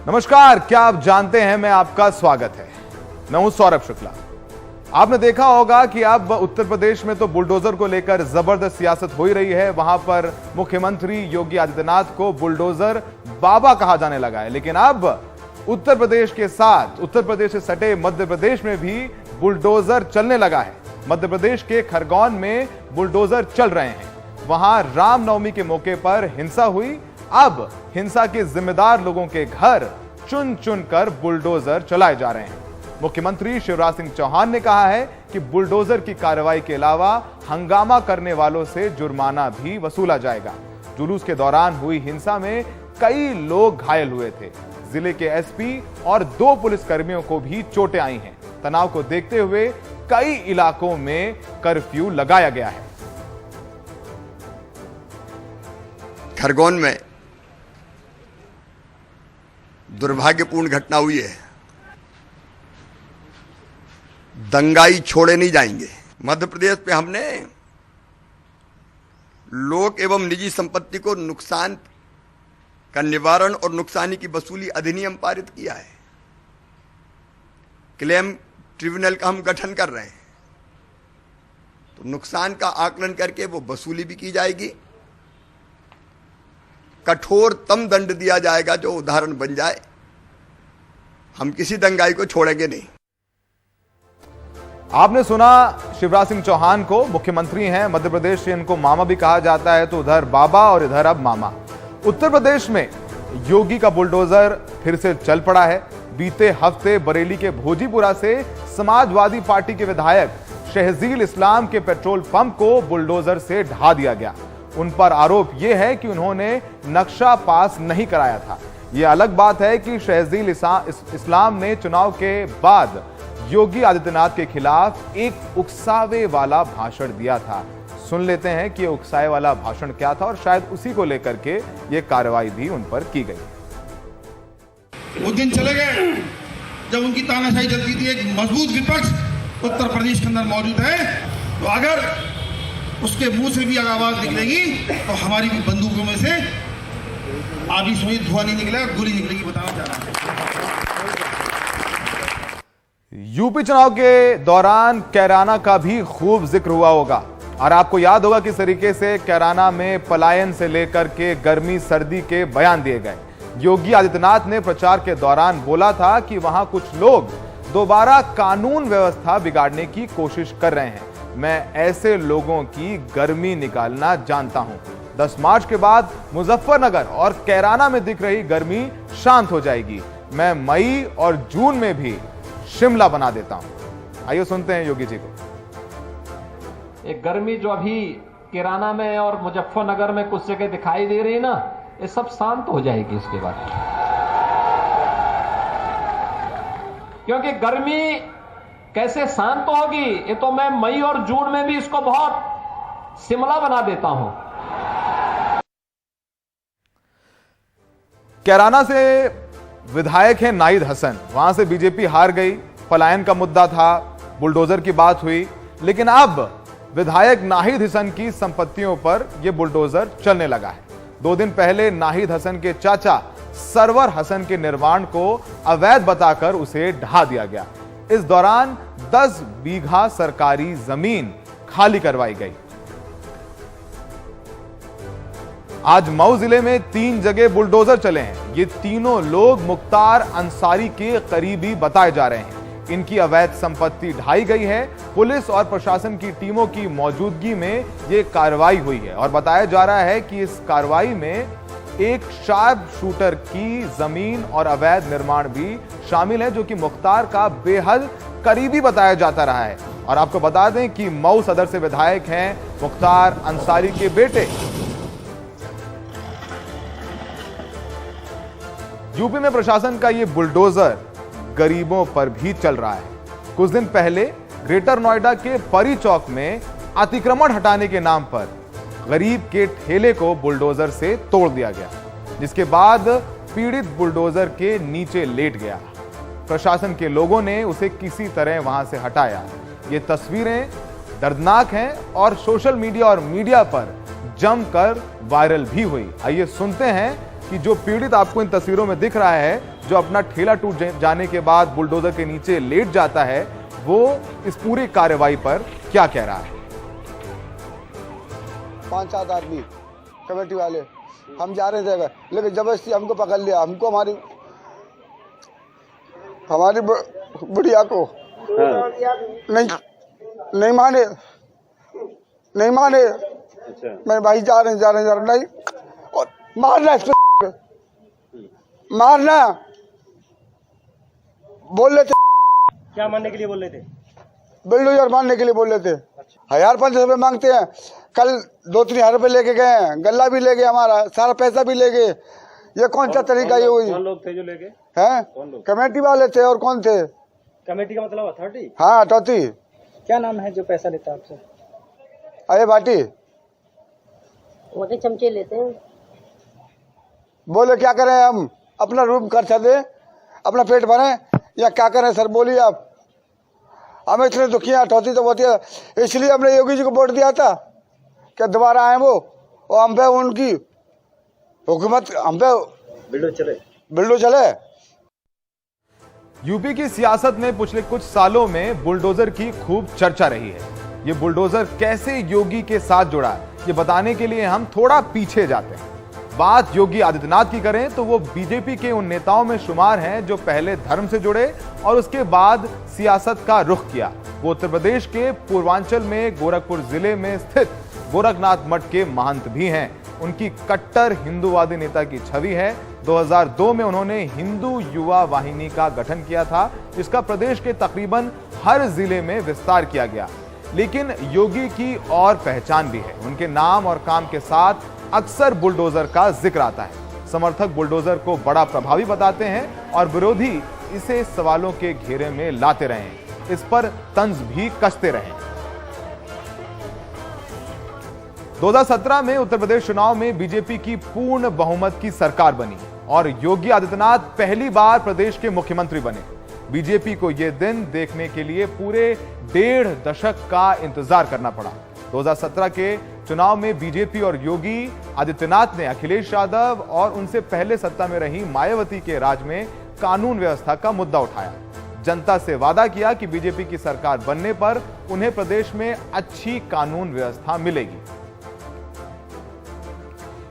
नमस्कार, क्या आप जानते हैं मैं आपका स्वागत है। मैं हूं सौरभ शुक्ला। आपने देखा होगा कि अब उत्तर प्रदेश में तो बुलडोजर को लेकर जबरदस्त सियासत हो ही रही है। वहां पर मुख्यमंत्री योगी आदित्यनाथ को बुलडोजर बाबा कहा जाने लगा है। लेकिन अब उत्तर प्रदेश के साथ उत्तर प्रदेश से सटे मध्य प्रदेश में भी बुलडोजर चलने लगा है। मध्य प्रदेश के खरगोन में बुलडोजर चल रहे हैं। वहां रामनवमी के मौके पर हिंसा हुई। अब हिंसा के जिम्मेदार लोगों के घर चुन चुन कर बुलडोजर चलाए जा रहे हैं। मुख्यमंत्री शिवराज सिंह चौहान ने कहा है कि बुलडोजर की कार्रवाई के अलावा हंगामा करने वालों से जुर्माना भी वसूला जाएगा। जुलूस के दौरान हुई हिंसा में कई लोग घायल हुए थे। जिले के एसपी और 2 पुलिसकर्मियों को भी चोटें आई हैं। तनाव को देखते हुए कई इलाकों में कर्फ्यू लगाया गया है। खरगोन में दुर्भाग्यपूर्ण घटना हुई है। दंगाई छोड़े नहीं जाएंगे। मध्य प्रदेश पे हमने लोक एवं निजी संपत्ति को नुकसान का निवारण और नुकसानी की वसूली अधिनियम पारित किया है। क्लेम ट्रिब्यूनल का हम गठन कर रहे हैं, तो नुकसान का आकलन करके वो वसूली भी की जाएगी। कठोरतम दंड दिया जाएगा जो उदाहरण बन जाए। हम किसी दंगाई को छोड़ेंगे नहीं। आपने सुना शिवराज सिंह चौहान को, मुख्यमंत्री हैं मध्य प्रदेश से, इनको मामा भी कहा जाता है। तो उधर बाबा और इधर अब मामा। उत्तर प्रदेश में योगी का बुलडोजर फिर से चल पड़ा है। बीते हफ्ते बरेली के भोजीपुरा से समाजवादी पार्टी के विधायक शहजील इस्लाम के पेट्रोल पंप को बुलडोजर से ढा दिया गया। उन पर आरोप यह है कि उन्होंने नक्शा पास नहीं कराया था। यह अलग बात है कि शहजील इस्लाम ने चुनाव के बाद योगी आदित्यनाथ के खिलाफ एक उकसावे वाला भाषण दिया था। सुन लेते हैं कि उकसावे वाला भाषण क्या था और शायद उसी को लेकर के यह कार्रवाई भी उन पर की गई। वो दिन चले गए जब उनकी तानाशाही चलती थी। एक मजबूत विपक्ष उत्तर प्रदेश के अंदर मौजूद है, तो अगर उसके मुंह से भी आवाज निकलेगी तो हमारी भी बंदूकों में से आधी सोई धुआं नहीं निकलेगा, गोली निकलेगी। बताना चाह रहा हूं। यूपी चुनाव के दौरान कैराना का भी खूब जिक्र हुआ होगा और आपको याद होगा किस तरीके से कैराना में पलायन से लेकर के गर्मी सर्दी के बयान दिए गए। योगी आदित्यनाथ ने प्रचार के दौरान बोला था कि वहां कुछ लोग दोबारा कानून व्यवस्था बिगाड़ने की कोशिश कर रहे हैं। मैं ऐसे लोगों की गर्मी निकालना जानता हूं। 10 मार्च के बाद मुजफ्फरनगर और कैराना में दिख रही गर्मी शांत हो जाएगी। मैं मई और जून में भी शिमला बना देता हूं। आइए सुनते हैं योगी जी को। एक गर्मी जो अभी कैराना में और मुजफ्फरनगर में कुछ जगह दिखाई दे रही है ना, ये सब शांत हो जाएगी इसके बाद। क्योंकि गर्मी कैसे शांत होगी, ये तो मैं मई और जून में भी इसको बहुत शिमला बना देता हूं। कैराना से विधायक हैं नाहिद हसन। वहां से बीजेपी हार गई। पलायन का मुद्दा था, बुलडोजर की बात हुई, लेकिन अब विधायक नाहिद हसन की संपत्तियों पर यह बुलडोजर चलने लगा है। 2 दिन पहले नाहिद हसन के चाचा सरवर हसन के निर्माण को अवैध बताकर उसे ढा दिया गया। इस दौरान 10 बीघा सरकारी जमीन खाली करवाई गई। आज मऊ जिले में 3 जगह बुलडोजर चले हैं। ये तीनों लोग मुख्तार अंसारी के करीबी बताए जा रहे हैं। इनकी अवैध संपत्ति ढाई गई है। पुलिस और प्रशासन की टीमों की मौजूदगी में यह कार्रवाई हुई है और बताया जा रहा है कि इस कार्रवाई में एक शार्प शूटर की जमीन और अवैध निर्माण भी शामिल है, जो कि मुख्तार का बेहद करीबी बताया जाता रहा है। और आपको बता दें कि मऊ सदर से विधायक हैं मुख्तार अंसारी के बेटे। यूपी में प्रशासन का यह बुलडोजर गरीबों पर भी चल रहा है। कुछ दिन पहले ग्रेटर नोएडा के परी चौक में अतिक्रमण हटाने के नाम पर गरीब के ठेले को बुलडोजर से तोड़ दिया गया, जिसके बाद पीड़ित बुलडोजर के नीचे लेट गया। प्रशासन के लोगों ने उसे किसी तरह वहां से हटाया। ये तस्वीरें दर्दनाक हैं और सोशल मीडिया और मीडिया पर जमकर वायरल भी हुई। आइए सुनते हैं कि जो पीड़ित आपको इन तस्वीरों में दिख रहा है, जो अपना ठेला टूट जाने के बाद बुलडोजर के नीचे लेट जाता है, वो इस पूरी कार्रवाई पर क्या कह रहा है। 5-7 आदमी कमेटी वाले हम जा रहे थे, लेकिन जबरदस्ती हमको पकड़ लिया। हमको हमारी बुढ़िया को नहीं माने। अच्छा। मेरे भाई जा रहे नहीं, और मारना इसको, मारना बोल रहे थे। क्या मारने के लिए बोल रहे थे? बुलडोजर मारने के लिए बोल रहे थे। 1500 रुपये मांगते हैं। कल 2-3 हजार रुपये लेके गए हैं, गल्ला भी ले गए, हमारा सारा पैसा भी ले गए। ये कौन सा तरीका ये हुई? कौन लोग थे जो लेके? हैं? कमेटी वाले थे। और कौन थे? कमेटी का मतलब अथॉरिटी? हाँ, अथॉरिटी। क्या नाम है जो पैसा लेता है आपसे? अरे बाटी मोटे चमचे लेते हैं। बोले क्या करें हम? अपना रूम खर्चा दे, अपना पेट भरें, या क्या करें सर? बोलिए आप। हमें इतने दुखी हैं, अथॉरिटी तो होती है। इसलिए हमने योगी जी को वोट दिया था कि दोबारा आए वो, और हम पे उनकी हुकूमत, हम पे बिल्डो चले। यूपी की सियासत में पिछले कुछ सालों में बुलडोजर की खूब चर्चा रही है। ये बुलडोजर कैसे योगी के साथ जुड़ा, ये बताने के लिए हम थोड़ा पीछे जाते हैं। बात योगी आदित्यनाथ की करें तो वो बीजेपी के उन नेताओं में शुमार हैं जो पहले धर्म से जुड़े और उसके बाद सियासत का रुख किया। वो उत्तर प्रदेश के पूर्वांचल में गोरखपुर जिले में स्थित गोरखनाथ मठ के महंत भी हैं। उनकी कट्टर हिंदूवादी नेता की छवि है। 2002 में उन्होंने हिंदू युवा वाहिनी का गठन किया था, जिसका प्रदेश के तकरीबन हर जिले में विस्तार किया गया। लेकिन योगी की और पहचान भी है। उनके नाम और काम के साथ अक्सर बुलडोजर का जिक्र आता है। समर्थक बुलडोजर को बड़ा प्रभावी बताते हैं और विरोधी इसे सवालों के घेरे में लाते रहे, इस पर तंज भी कसते रहे। 2017 में उत्तर प्रदेश चुनाव में बीजेपी की पूर्ण बहुमत की सरकार बनी और योगी आदित्यनाथ पहली बार प्रदेश के मुख्यमंत्री बने। बीजेपी को यह दिन देखने के लिए पूरे 1.5 दशक का इंतजार करना पड़ा। 2017 के चुनाव में बीजेपी और योगी आदित्यनाथ ने अखिलेश यादव और उनसे पहले सत्ता में रही मायावती के राज में कानून व्यवस्था का मुद्दा उठाया। जनता से वादा किया कि बीजेपी की सरकार बनने पर उन्हें प्रदेश में अच्छी कानून व्यवस्था मिलेगी।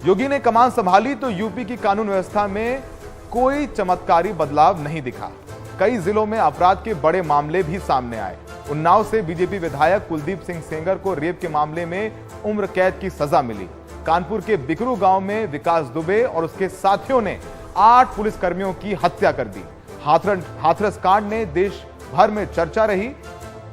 योगी ने कमान संभाली तो यूपी की कानून व्यवस्था में कोई चमत्कारी बदलाव नहीं दिखा। कई जिलों में अपराध के बड़े मामले भी सामने आए। उन्नाव से बीजेपी विधायक कुलदीप सिंह सेंगर को रेप के मामले में उम्र कैद की सजा मिली। कानपुर के बिकरू गांव में विकास दुबे और उसके साथियों ने 8 पुलिसकर्मियों की हत्या कर दी। हाथरस कांड ने देश भर में चर्चा रही।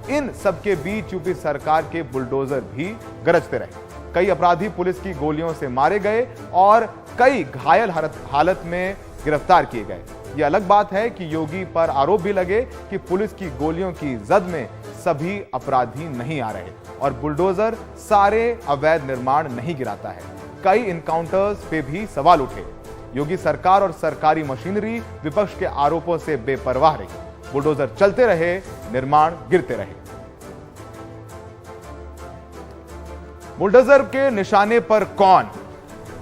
इन सबके बीच यूपी सरकार के बुलडोजर भी गरजते रहे। कई अपराधी पुलिस की गोलियों से मारे गए और कई घायल हालत में गिरफ्तार किए गए। यह अलग बात है कि योगी पर आरोप भी लगे कि पुलिस की गोलियों की जद में सभी अपराधी नहीं आ रहे और बुलडोजर सारे अवैध निर्माण नहीं गिराता है। कई इनकाउंटर्स पे भी सवाल उठे। योगी सरकार और सरकारी मशीनरी विपक्ष के आरोपों से बेपरवाह रही। बुलडोजर चलते रहे, निर्माण गिरते रहे। बुलडोजर के निशाने पर कौन?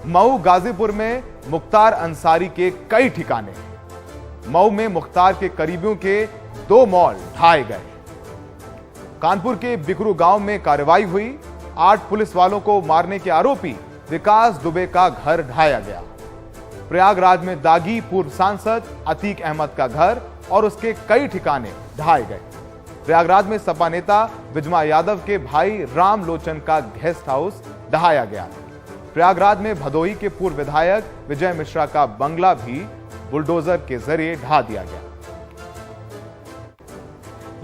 मऊ गाजीपुर में मुख्तार अंसारी के कई ठिकाने। मऊ में मुख्तार के करीबियों के 2 मॉल ढाए गए। कानपुर के बिकरू गांव में कार्रवाई हुई। 8 पुलिस वालों को मारने के आरोपी विकास दुबे का घर ढाया गया। प्रयागराज में दागी पूर्व सांसद अतीक अहमद का घर और उसके कई ठिकाने ढाए गए। प्रयागराज में सपा नेता विजमा यादव के भाई राम लोचन का गेस्ट हाउस ढहाया गया। प्रयागराज में भदोही के पूर्व विधायक विजय मिश्रा का बंगला भी बुलडोजर के जरिए ढा दिया गया।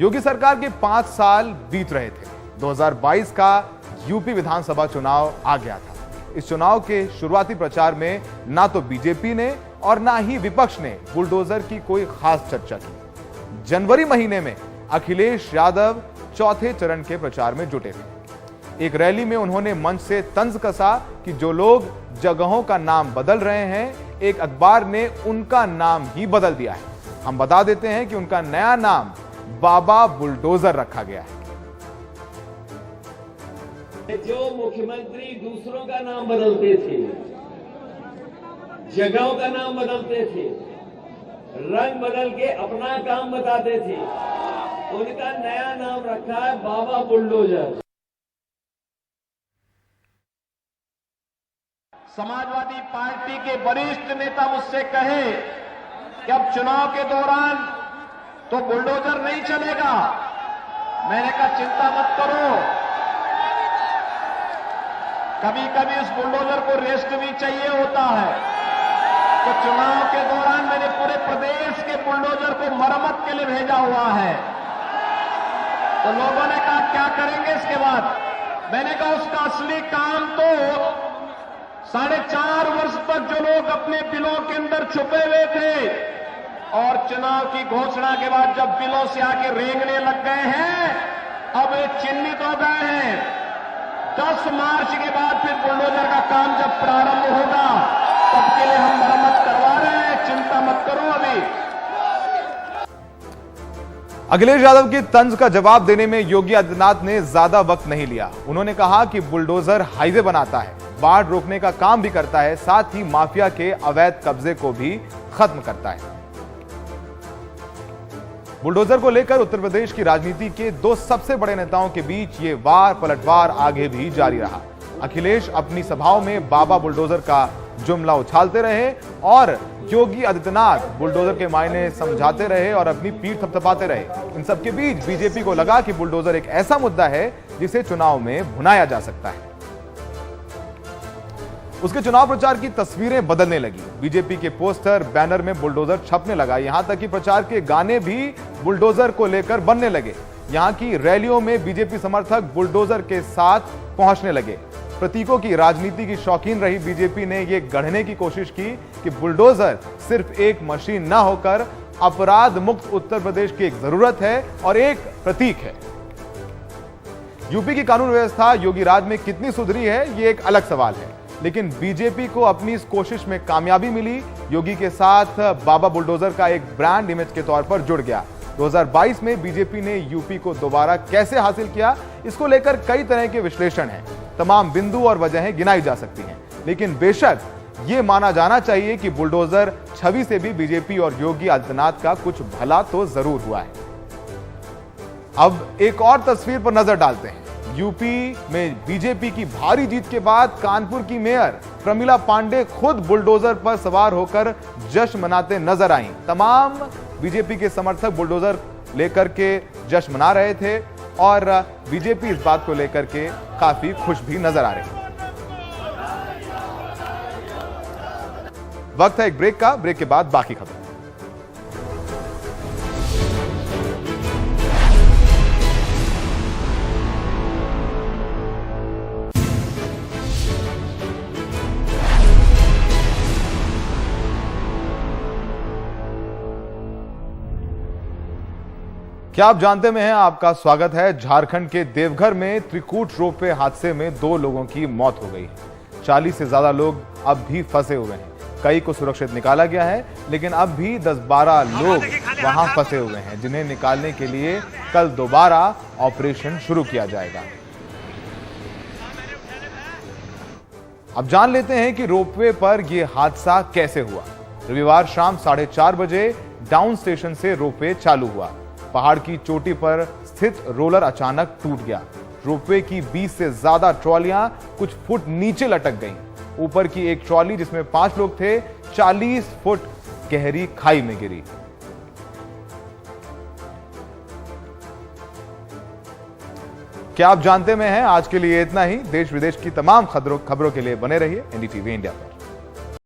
योगी सरकार के 5 साल बीत रहे थे। 2022 का यूपी विधानसभा चुनाव आ गया था। इस चुनाव के शुरुआती प्रचार में ना तो बीजेपी ने और ना ही विपक्ष ने बुलडोजर की कोई खास चर्चा की। जनवरी महीने में अखिलेश यादव चौथे चरण के प्रचार में जुटे थे। एक रैली में उन्होंने मंच से तंज कसा कि जो लोग जगहों का नाम बदल रहे हैं, एक अखबार ने उनका नाम ही बदल दिया है। हम बता देते हैं कि उनका नया नाम बाबा बुलडोजर रखा गया है। जो मुख्यमंत्री दूसरों का नाम बदलते थे, जगहों का नाम बदलते थे, रंग बदल के अपना काम बताते थे। उनका नया नाम रखा है बाबा बुलडोजर। समाजवादी पार्टी के वरिष्ठ नेता मुझसे कहे कि अब चुनाव के दौरान तो बुलडोजर नहीं चलेगा। मैंने कहा चिंता मत करो, कभी कभी उस बुलडोजर को रेस्ट भी चाहिए होता है। तो चुनाव के दौरान मैंने पूरे प्रदेश के बुलडोजर को मरम्मत के लिए भेजा हुआ है। तो लोगों ने कहा क्या करेंगे इसके बाद? मैंने कहा उसका असली काम तो 4.5 वर्ष तक जो लोग अपने बिलों के अंदर छुपे हुए थे और चुनाव की घोषणा के बाद जब बिलों से आके रेंगने लग गए हैं, अब ये चिन्हित हो गए हैं। 10 मार्च के बाद फिर बुलडोजर का काम जब प्रारंभ होगा तब के लिए हम मरम्मत करवा रहे हैं, चिंता मत करो। अभी अखिलेश यादव की तंज का जवाब देने में योगी आदित्यनाथ ने ज्यादा वक्त नहीं लिया। उन्होंने कहा कि बुलडोजर हाईवे बनाता है, बाढ़ रोकने का काम भी करता है, साथ ही माफिया के अवैध कब्जे को भी खत्म करता है। बुलडोजर को लेकर उत्तर प्रदेश की राजनीति के 2 सबसे बड़े नेताओं के बीच ये वार पलटवार आगे भी जारी रहा। अखिलेश अपनी सभाओं में बाबा बुलडोजर का जुमला उछालते रहे और योगी आदित्यनाथ बुलडोजर के मायने समझाते रहे और अपनी पीठ थपथपाते रहे। इन सबके बीच बीजेपी को लगा कि बुलडोजर एक ऐसा मुद्दा है जिसे चुनाव में भुनाया जा सकता है। उसके चुनाव प्रचार की तस्वीरें बदलने लगी। बीजेपी के पोस्टर, बैनर में बुलडोजर छपने लगा। यहां तक कि प्रचार के गाने भी बुलडोजर को लेकर बनने लगे। यहां की रैलियों में बीजेपी समर्थक बुलडोजर के साथ पहुंचने लगे। प्रतीकों की राजनीति की शौकीन रही बीजेपी ने यह गढ़ने की कोशिश की कि बुलडोजर सिर्फ एक मशीन न होकर अपराध मुक्त उत्तर प्रदेश की एक जरूरत है और एक प्रतीक है। यूपी की कानून व्यवस्था योगी राज में कितनी सुधरी है, यह एक अलग सवाल है, लेकिन बीजेपी को अपनी इस कोशिश में कामयाबी मिली। योगी के साथ बाबा बुलडोजर का एक ब्रांड इमेज के तौर पर जुड़ गया। 2022 में बीजेपी ने यूपी को दोबारा कैसे हासिल किया, इसको लेकर कई तरह के विश्लेषण हैं। तमाम बिंदु और वजहें गिनाई जा सकती हैं, लेकिन बेशक यह माना जाना चाहिए कि बुलडोजर छवि से भी बीजेपी और योगी आदित्यनाथ का कुछ भला तो जरूर हुआ है। अब एक और तस्वीर पर नजर डालते हैं। यूपी में बीजेपी की भारी जीत के बाद कानपुर की मेयर प्रमिला पांडे खुद बुलडोजर पर सवार होकर जश्न मनाते नजर आईं। तमाम बीजेपी के समर्थक बुलडोजर लेकर के जश्न मना रहे थे और बीजेपी इस बात को लेकर के काफी खुश भी नजर आ रही। वक्त है एक ब्रेक का। ब्रेक के बाद बाकी खबर। क्या आप जानते में हैं? आपका स्वागत है। झारखंड के देवघर में त्रिकूट रोपवे हादसे में 2 लोगों की मौत हो गई। 40 से ज्यादा लोग अब भी फंसे हुए हैं। कई को सुरक्षित निकाला गया है, लेकिन अब भी 10-12 लोग वहां फंसे हुए हैं, जिन्हें निकालने के लिए कल दोबारा ऑपरेशन शुरू किया जाएगा। अब जान लेते हैं कि रोपवे पर यह हादसा कैसे हुआ। रविवार शाम 4:30 बजे डाउन स्टेशन से रोपवे चालू हुआ। पहाड़ की चोटी पर स्थित रोलर अचानक टूट गया। रोपवे की 20 से ज्यादा ट्रॉलियां कुछ फुट नीचे लटक गईं। ऊपर की एक ट्रॉली जिसमें 5 लोग थे 40 फुट गहरी खाई में गिरी। क्या आप जानते में हैं? आज के लिए इतना ही। देश विदेश की तमाम खबरों के लिए बने रहिए एनडीटीवी इंडिया पर।